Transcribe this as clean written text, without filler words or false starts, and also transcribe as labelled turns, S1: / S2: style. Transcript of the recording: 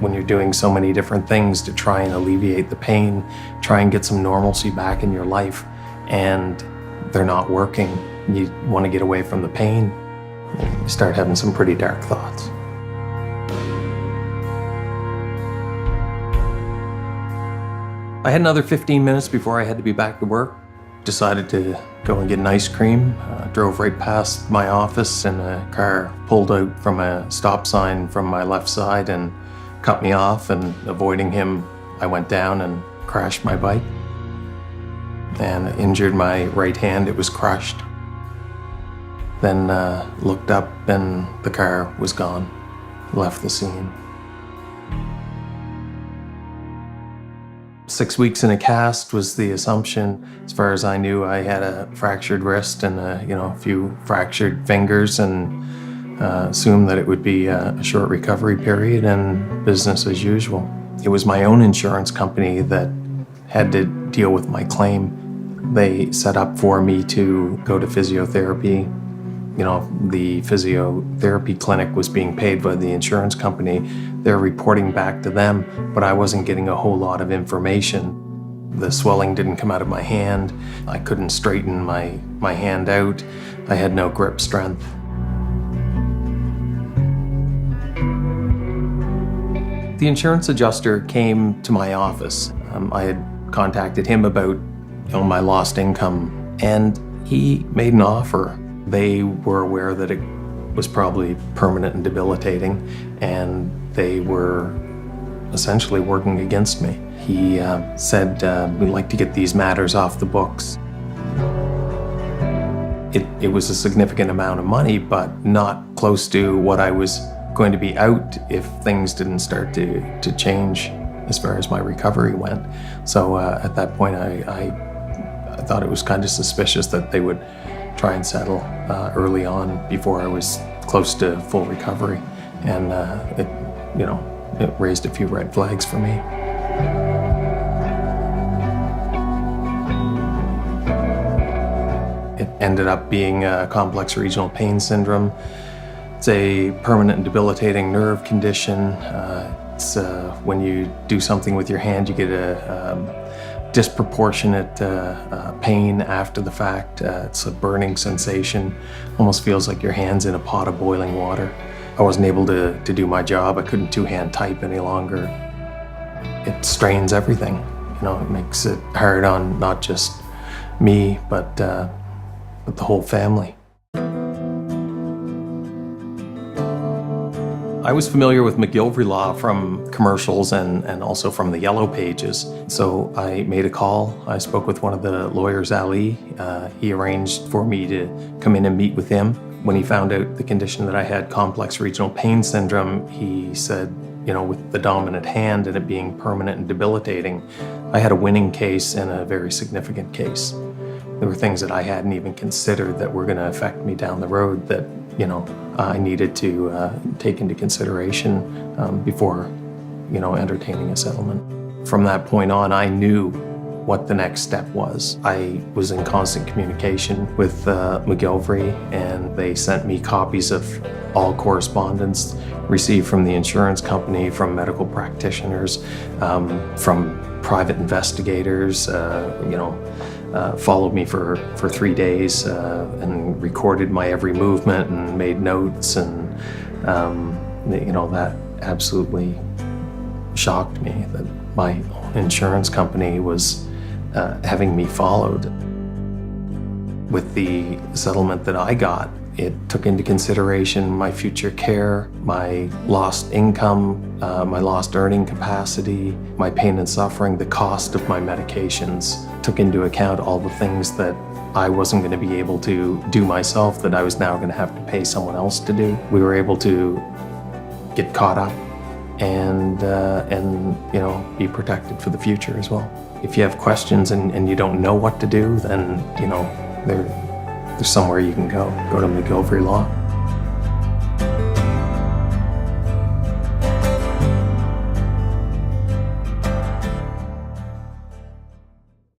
S1: when you're doing so many different things to try and alleviate the pain, try and get some normalcy back in your life, and they're not working. You want to get away from the pain, you start having some pretty dark thoughts. I had another 15 minutes before I had to be back to work. Decided to go and get an ice cream. Drove right past my office, and a car pulled out from a stop sign from my left side and cut me off, and avoiding him, I went down and crashed my bike and injured my right hand. It was crushed. Then looked up and the car was gone, left the scene. 6 weeks in a cast was the assumption. As far as I knew, I had a fractured wrist and a few fractured fingers, and assumed that it would be a short recovery period and business as usual. It was my own insurance company that had to deal with my claim. They set up for me to go to physiotherapy. The physiotherapy clinic was being paid by the insurance company. They're reporting back to them, but I wasn't getting a whole lot of information. The swelling didn't come out of my hand. I couldn't straighten my hand out. I had no grip strength. The insurance adjuster came to my office. I had contacted him about my lost income, and he made an offer. They were aware that it was probably permanent and debilitating, and they were essentially working against me. He said, we'd like to get these matters off the books. It was a significant amount of money, but not close to what I was going to be out if things didn't start to change as far as my recovery went. So at that point, I thought it was kind of suspicious that they would try and settle early on before I was close to full recovery, and it raised a few red flags for me. It ended up being a complex regional pain syndrome. It's a permanent and debilitating nerve condition. It's when you do something with your hand, you get a disproportionate pain after the fact. It's a burning sensation. Almost feels like your hand's in a pot of boiling water. I wasn't able to do my job. I couldn't two-hand type any longer. It strains everything. It makes it hard on not just me, but the whole family. I was familiar with MacGillivray Law from commercials and also from the Yellow Pages. So I made a call. I spoke with one of the lawyers, Ali. He arranged for me to come in and meet with him. When he found out the condition that I had, complex regional pain syndrome, he said, with the dominant hand and it being permanent and debilitating, I had a winning case and a very significant case. There were things that I hadn't even considered that were going to affect me down the road that I needed to take into consideration before, entertaining a settlement. From that point on, I knew what the next step was. I was in constant communication with MacGillivray, and they sent me copies of all correspondence received from the insurance company, from medical practitioners, from private investigators, followed me for 3 days and recorded my every movement and made notes, and that absolutely shocked me that my own insurance company was having me followed. With the settlement that I got, it took into consideration my future care, my lost income, my lost earning capacity, my pain and suffering, the cost of my medications. Took into account all the things that I wasn't going to be able to do myself, that I was now going to have to pay someone else to do. We were able to get caught up and be protected for the future as well. If you have questions and you don't know what to do, then there's somewhere you can go. Go to MacGillivray Law.